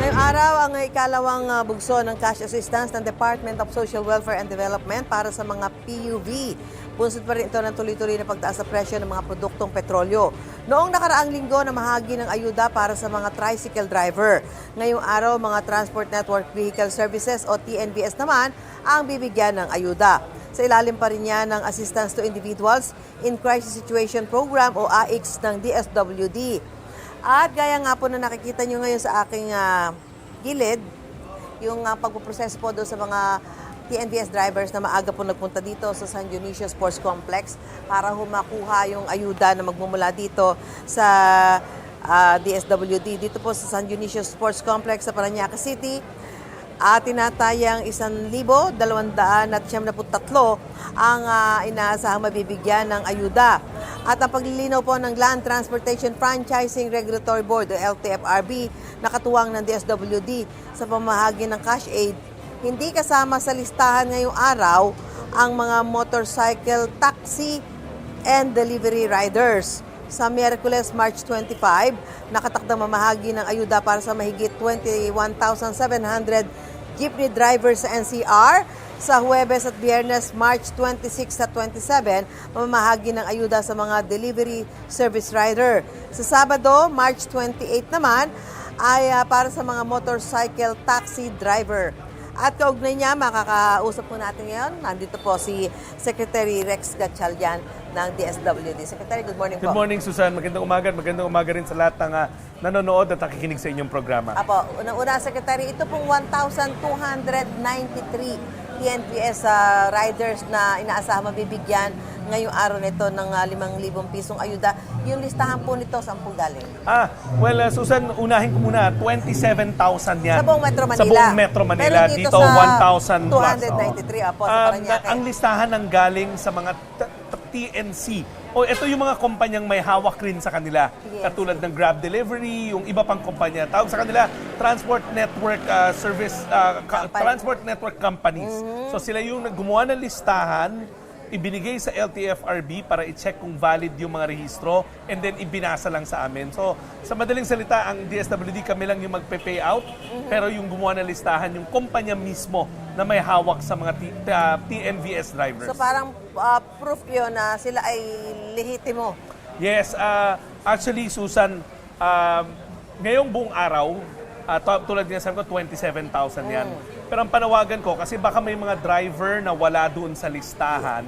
Ngayong araw ang ikalawang bugso ng cash assistance ng Department of Social Welfare and Development para sa mga PUV. Bunsod pa rin ito ng tuloy-tuloy na pagtaas sa presyo ng mga produktong petrolyo. Noong nakaraang linggo na mahagi ng ayuda para sa mga tricycle driver. Ngayong araw, mga Transport Network Vehicle Services o TNVS naman ang bibigyan ng ayuda. Sa ilalim pa rin niya ng Assistance to Individuals in Crisis Situation Program o AICS ng DSWD. At gaya nga po na nakikita nyo ngayon sa aking gilid, yung pagpuproseso po doon sa mga TNVS drivers na maaga po nagpunta dito sa San Dionisio Sports Complex para humakuha yung ayuda na magmumula dito sa DSWD. Dito po sa San Dionisio Sports Complex sa Parañaque City. Tinatayang 1,273 ang inaasahang mabibigyan ng ayuda. At ang paglilinaw po ng Land Transportation Franchising Regulatory Board o LTFRB na katuwang ng DSWD sa pamahagi ng cash aid, hindi kasama sa listahan ngayong araw ang mga motorcycle, taxi, and delivery riders. Sa Miyerkules, March 25, nakatakdang mamahagi ng ayuda para sa mahigit 21,700 jeepney drivers sa NCR. Sa Huwebes at Biyernes, March 26 at 27, mamahagi ng ayuda sa mga delivery service rider. Sa Sabado, March 28 naman, ay para sa mga motorcycle taxi driver. At kaugnay niya, makakausap po natin ngayon. Nandito po si Secretary Rex Gatchalian ng DSWD. Secretary, good morning po. Good morning, Susan. Magandang umaga. Magandang umaga rin sa lahat ng nanonood at nakikinig sa inyong programa. Apo, unang-una, Secretary, ito pong 1,293 TNVS riders na inaasahan mabibigyan ngayong araw nito ng 5,000 pisong ayuda. Yung listahan po nito, saan po galing? Susan, unahin ko muna, 27,000 yan. Sa buong Metro Manila. Sa buong Metro Manila. Pero dito 1,000 plus. 293, apo, sa Parañaque. Ang listahan ng galing sa mga TNC. Ito yung mga kumpanyang may hawak rin sa kanila. Yes. Katulad ng Grab Delivery, yung iba pang kumpanya. Tawag sa kanila, Transport Network Transport Network Companies. So sila yung gumawa ng listahan, ibinigay sa LTFRB para i-check kung valid yung mga rehistro and then ibinasa lang sa amin. So sa madaling salita, ang DSWD kami lang yung magpe-pay out, pero yung gumawa ng listahan, yung kumpanya mismo na may hawak sa mga TNVS drivers. So parang proof yun na sila ay lehitimo. Yes, actually Susan, ngayong buong araw, tulad nga sabi ko, 27,000 yan. Pero ang panawagan ko, kasi baka may mga driver na wala doon sa listahan,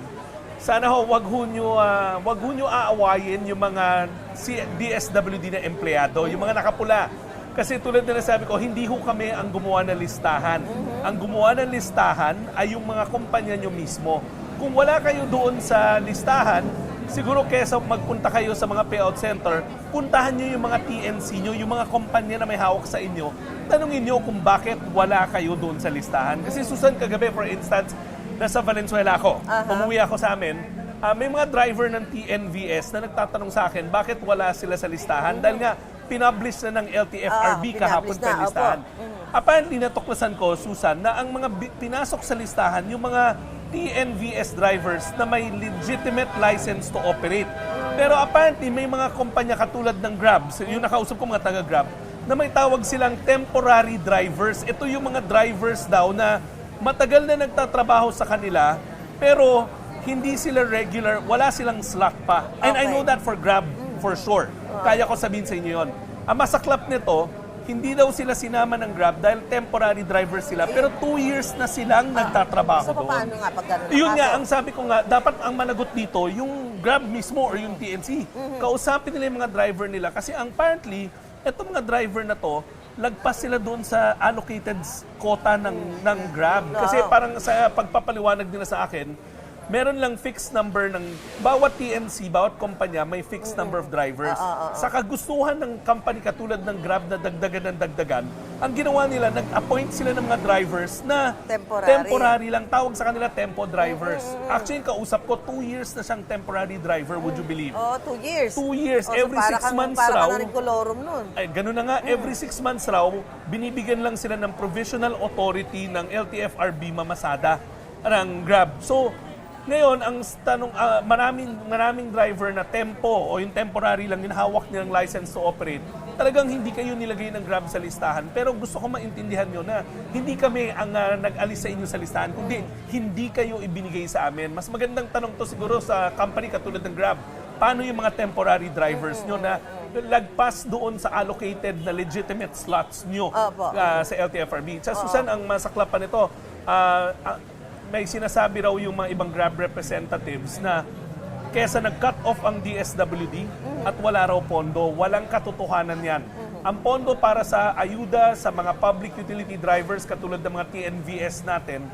sana wag ho nyo aawayin yung mga DSWD na empleyado, yung mga nakapula. Kasi tulad na nasabi ko, hindi ho kami ang gumawa ng listahan. Ang gumawa ng listahan ay yung mga kumpanya nyo mismo. Kung wala kayo doon sa listahan, siguro kesa magpunta kayo sa mga payout center, puntahan nyo yung mga TNC nyo, yung mga kumpanya na may hawak sa inyo, tanungin nyo kung bakit wala kayo doon sa listahan. Kasi Susan, kagabi, for instance, nasa Valenzuela ako, umuwi ako sa amin, may mga driver ng TNVS na nagtatanong sa akin, bakit wala sila sa listahan? Dahil nga, pinublish na ng LTFRB kahapon pa listahan. Apparently, natuklasan ko, Susan, na ang mga pinasok sa listahan, yung mga TNVS drivers na may legitimate license to operate. Pero apparently, may mga kumpanya katulad ng Grab, yung nakausap ko mga taga-Grab, na may tawag silang temporary drivers. Ito yung mga drivers daw na matagal na nagtatrabaho sa kanila, pero hindi sila regular, wala silang slot pa. And I know that for Grab, for sure. Kaya ko sabihin sa inyo yun. Ang masaklap nito, hindi daw sila sinama ng Grab dahil temporary driver sila. Pero 2 years na silang nagtatrabaho doon. So paano nga pag gano'n? Yun nga, ang sabi ko nga, dapat ang managot dito, yung Grab mismo or yung TNC. Kausapin nila yung mga driver nila. Kasi apparently, etong mga driver na to, lagpas sila doon sa allocated quota ng Grab. Kasi parang sa pagpapaliwanag nila sa akin, meron lang fixed number ng bawat TNC, bawat kumpanya may fixed number of drivers. Sa kagustuhan ng company katulad ng Grab na dagdagan, ang ginawa nila, nag-appoint sila ng mga drivers na temporary lang. Tawag sa kanila tempo drivers. Actually, kausap ko, 2 years na siyang temporary driver, would you believe? 2 years. 2 years. So Every 6 months raw. Para ka na rin kolorum nun. Ganun na nga, every 6 months raw, binibigyan lang sila ng provisional authority ng LTFRB mamasada ng Grab. So, ngayon, ang tanong, maraming driver na tempo o yung temporary lang, yung hawak nilang license to operate, talagang hindi kayo nilagay ng Grab sa listahan. Pero gusto ko maintindihan nyo na hindi kami ang nag-alis sa inyo sa listahan, kundi hindi kayo ibinigay sa amin. Mas magandang tanong to siguro sa company katulad ng Grab. Paano yung mga temporary drivers nyo na lagpas doon sa allocated na legitimate slots nyo sa LTFRB? Sa Susan, ang masaklap pa nito, may sinasabi raw yung mga ibang Grab representatives na kesa nag-cut off ang DSWD at wala raw pondo, walang katotohanan yan. Ang pondo para sa ayuda sa mga public utility drivers katulad ng mga TNVS natin,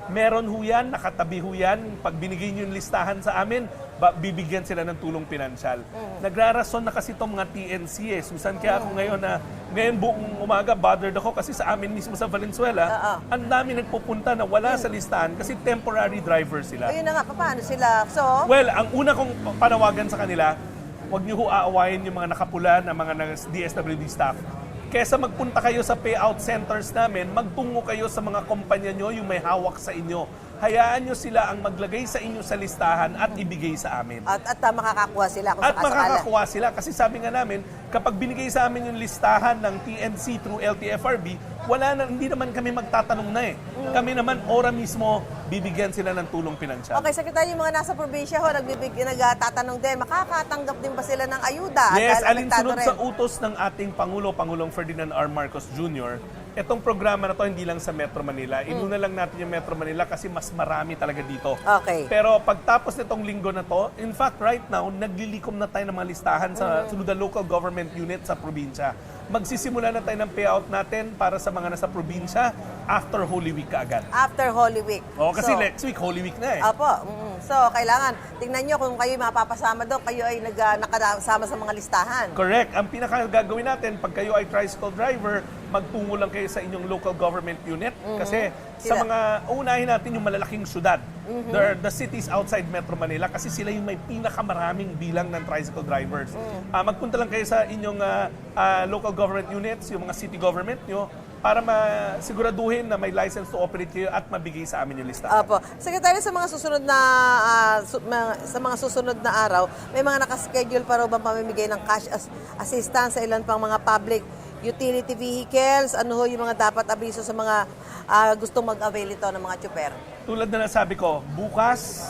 meron ho yan, nakatabi ho yan. Pag binigay nyo yung listahan sa amin, bibigyan sila ng tulong pinansyal. Nagrarason na kasi itong mga TNC eh. Susan, kaya ako ngayon buong umaga, bothered ako kasi sa amin mismo sa Valenzuela, ang dami nagpupunta na wala sa listahan kasi temporary driver sila. Ayun na nga, paano sila? So, well, ang una kong panawagan sa kanila, huwag niyo ho aawayin yung mga nakapula na mga DSWD staff. Kesa magpunta kayo sa payout centers namin, magtungo kayo sa mga kumpanya nyo, yung may hawak sa inyo. Hayaan nyo sila ang maglagay sa inyo sa listahan at ibigay sa amin. At makakakuha sila kung At sakasakala. makakakuha sila. Kasi sabi nga namin, kapag binigay sa amin yung listahan ng TNC through LTFRB, hindi naman kami magtatanong na eh. Kami naman, ora mismo, bibigyan sila ng tulong pinansyal. Okay, Secretary, yung mga nasa probinsya ho, nagtatanong din, makakatanggap din ba sila ng ayuda? Yes, Dahil alinsunod apektado sa rin. utos ng ating Pangulong Ferdinand R. Marcos Jr., itong programa na to hindi lang sa Metro Manila. Inuna lang natin yung Metro Manila kasi mas marami talaga dito. Okay. Pero pagtapos nitong linggo na to, in fact, right now, naglilikom na tayo ng mga listahan sa the local government unit sa probinsya. Magsisimula na tayo ng payout natin para sa mga nasa probinsya after Holy Week kaagad. After Holy Week. O, kasi next week, Holy Week na eh. Opo. So, kailangan, tingnan nyo kung kayo mapapasama doon, kayo ay nakasama sa mga listahan. Correct. Ang pinakagagawin natin, pag kayo ay tricycle driver, magtungo lang kayo sa inyong local government unit. Kasi sa unahin natin yung malalaking syudad. The cities outside Metro Manila kasi sila yung may pinakamaraming bilang ng tricycle drivers. Magpunta lang kayo sa inyong local government units, yung mga city government nyo, para masiguraduhin na may license to operate kayo at mabigay sa amin yung listahan. Opo. Secretary, sa mga susunod na araw, may mga nakaschedule pa raw bang pamimigay ng cash assistance sa ilan pang mga public utility vehicles? Ano ho yung mga dapat abiso sa mga gustong mag-avail ito ng mga tsuper? Tulad na nasabi ko, bukas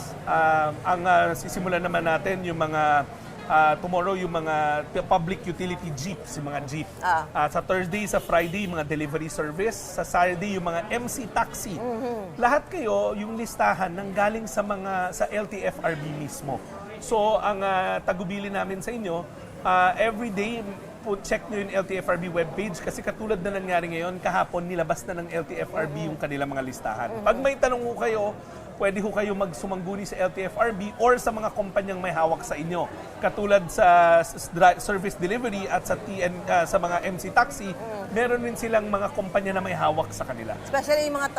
ang sisimulan naman natin yung mga tomorrow yung mga public utility jeeps, yung mga jeep. Sa Thursday, sa Friday, mga delivery service. Sa Saturday, yung mga MC taxi. Lahat kayo, yung listahan nang galing sa LTFRB mismo. So, ang tagubili namin sa inyo, every day, check nyo yung LTFRB webpage kasi katulad na nangyari ngayon, kahapon nilabas na ng LTFRB yung kanilang mga listahan. Pag may tanong ho kayo, pwede ho kayo magsumangguni sa LTFRB or sa mga kumpanyang may hawak sa inyo. Katulad sa service delivery at sa mga MC taxi, meron rin silang mga kumpanya na may hawak sa kanila. Especially yung mga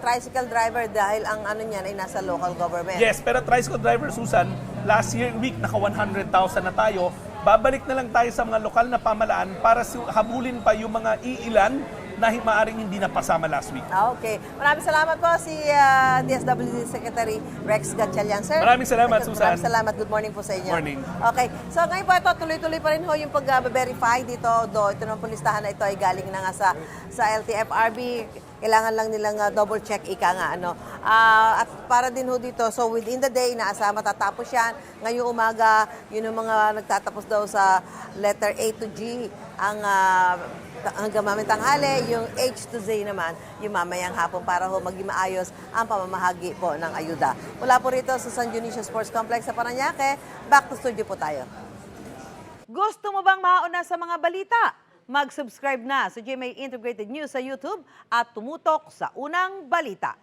tricycle driver dahil ang ano niyan ay nasa local government. Yes, pero tricycle driver, Susan, last week naka 100,000 na tayo. Babalik na lang tayo sa mga lokal na pamalaan para habulin pa yung mga iilan na maaring hindi napasama last week. Okay. Maraming salamat po si DSWD Secretary Rex Gatchalian, sir. Maraming salamat, Susan. Maraming salamat. Good morning po sa inyo. Morning. Okay. So ngayon po ito, tuloy-tuloy pa rin ho yung pag-verify dito. Ito naman po listahan na ito ay galing na nga sa LTFRB. Kailangan lang nilang double check ika nga. At para din ho dito, so within the day, matatapos yan. Ngayong umaga, yun yung mga nagtatapos daw sa letter A to G. Hanggang mamayang tanghali, yung H to Z naman, yung mamayang hapon para ho maging maayos ang pamamahagi po ng ayuda. Mula po rito sa San Dionisio Sports Complex sa Parañaque, back to studio po tayo. Gusto mo bang mauna sa mga balita? Mag-subscribe na sa GMA Integrated News sa YouTube at tumutok sa Unang Balita.